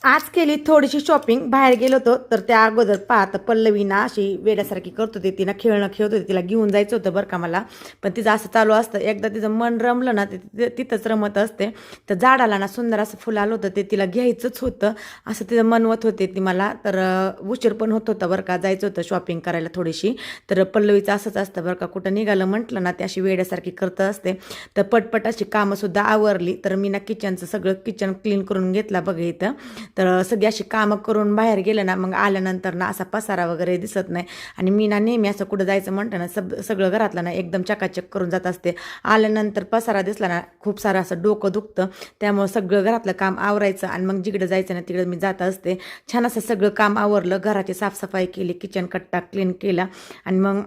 आज केली थोडीशी शॉपिंग. बाहेर गेलो होतो तर त्या अगोदर पाहता पल्लवी ना अशी वेड्यासारखी करत होती. तिनं खेळणं खेळत होती, तिला घेऊन जायचं होतं बरं का मला. पण तिचं असं चालू असतं, एकदा तिचं मन रमलं ना ते तिथंच रमत असते. तर झाडाला ना सुंदर असं फुल आलं होतं, ते तिला घ्यायचंच होतं असं तिचं मनवत होते ती मला. तर उशीर पण होत होता बरं का, जायचं होतं शॉपिंग करायला थोडीशी. तर पल्लवीचं असंच असतं बरं का, कुठं निघालं म्हटलं ना ती अशी वेड्यासारखी करत असते. तर पटपट अशी कामंसुद्धा आवरली. तर मी ना किचनचं सगळं किचन क्लीन करून घेतला बघा इथं. तर सगळी अशी कामं करून बाहेर गेलं ना, मग आल्यानंतर ना असा पसारा वगैरे दिसत नाही. आणि मी ना नेहमी असं कुठं जायचं म्हणतं ना सगळं घरातलं ना एकदम चकाचक करून जात असते. आल्यानंतर पसारा दिसला ना खूप सारं असं डोकं दुखतं. त्यामुळं सगळं घरातलं काम आवरायचं आणि मग जिकडे जायचं ना तिकडे मी जात असते. छान असं सगळं काम आवरलं, घराची साफसफाई केली, किचन कट्टा क्लीन केला आणि मग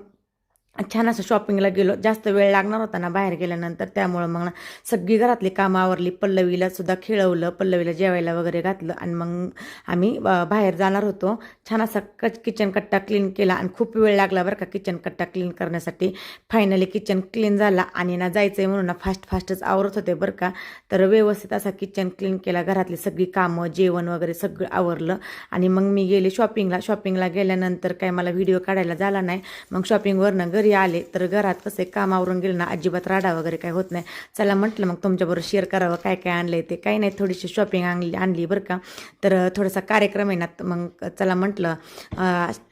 छान असं शॉपिंगला गेलो. जास्त वेळ लागणार होता ना बाहेर गेल्यानंतर, त्यामुळं मग ना सगळी घरातली कामं आवरली. पल्लवीला सुद्धा खेळवलं, पल्लवीला जेवायला वगैरे घातलं आणि मग आम्ही बाहेर जाणार होतो. छान असा किचन कट्टा क्लीन केला आणि खूप वेळ लागला बरं का किचन कट्टा क्लीन करण्यासाठी. फायनली किचन क्लीन झाला आणि ना जायचं आहे म्हणून ना फास्टच आवरत होते बरं का. तर व्यवस्थित असा किचन क्लीन केला, घरातली सगळी कामं जेवण वगैरे सगळं आवरलं आणि मग मी गेले शॉपिंगला गेल्यानंतर काय मला व्हिडिओ काढायला झाला नाही. मग शॉपिंगवरनं घरी आले तर घरात कसे काम आवरून गेले ना अजिबात राडा वगैरे काय होत नाही. चला म्हटलं मग तुमच्याबरोबर शेअर करावं काय काय आणलंय ते. काही नाही, थोडीशी शॉपिंग आणली बरं का. तर थोडासा कार्यक्रम आहे ना, मग चला म्हटलं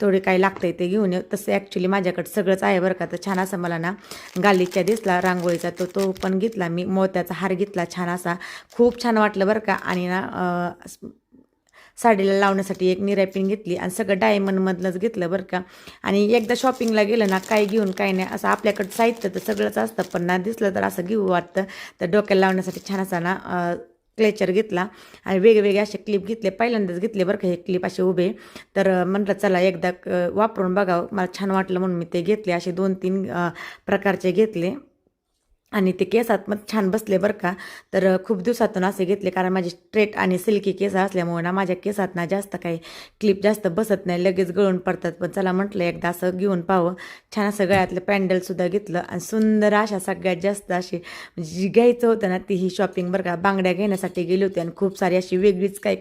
थोडे काय लागतंय ते घेऊन येऊ. तसं ॲक्च्युली माझ्याकडे सगळंच आहे बरं का. तर छान असं मला ना गालीच्या दिसला रांगोळीचा, तो पण घेतला मी. मोत्याचा हार घेतला छान असा, खूप छान वाटलं बरं का. आणि ना साडीला लावण्यासाठी एक निरायपिन घेतली आणि सगळं डायमंडमधलंच घेतलं बरं का. आणि एकदा शॉपिंगला गेलं ना काय घेऊन काय नाही असं आपल्याकडं साहित्य तर सगळंच असतं, पण ना दिसलं तर असं घेऊ वाटतं. तर डोक्याला लावण्यासाठी छान असा ना क्लेचर घेतला आणि वेगवेगळे असे क्लिप घेतले. पहिल्यांदाच घेतले बरं का हे क्लिप असे उभे. तर म्हटलं चला एकदा वापरून बघावं, मला छान वाटलं म्हणून मी ते घेतले. असे 2-3 प्रकारचे घेतले आणि ते केसात मग छान बसले बरं का. तर खूप दिवसातून असे घेतले, कारण माझे स्ट्रेट आणि सिल्की केस असल्यामुळे ना माझ्या केसात ना जास्त काही क्लिप जास्त बसत नाही, लगेच गळून पडतात. पण चला म्हटलं एकदा असं घेऊन पाहावं. छान असं गळ्यातलं पॅन्डलसुद्धा घेतलं आणि सुंदर अशा सगळ्यात जास्त अशी जी घ्यायचं होतं ना ती ही शॉपिंग बरं का. बांगड्या घेण्यासाठी गेली होती आणि खूप सारी अशी वेगळीच काय.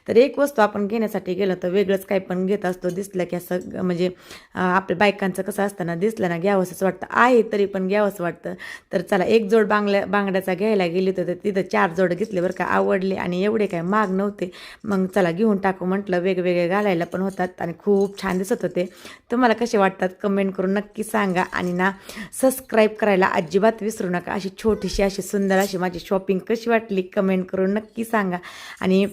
तर एक वस्तू आपण घेण्यासाठी गेलो तर वेगळंच काय पण घेत असतो. दिसलं की असं म्हणजे आपल्या बायकांचं कसं असतं ना, दिसलं ना घ्यावंसंच वाटतं, आहे तरी पण घ्यावंसं वाटतं. तर चला एक जोड बांगड्याचा घ्यायला गेली तर तिथं 4 जोड घेतले बरं का. आवडले आणि एवढे काय महाग नव्हते. मग चला घेऊन टाकू म्हटलं, वेगवेगळे घालायला पण होतात आणि खूप छान दिसत होते. तुम्हाला कसे वाटतात कमेंट करून नक्की सांगा. आणि ना सबस्क्राईब करायला अजिबात विसरू नका. अशी छोटीशी अशी सुंदर अशी माझी शॉपिंग कशी वाटली कमेंट करून नक्की सांगा. आणि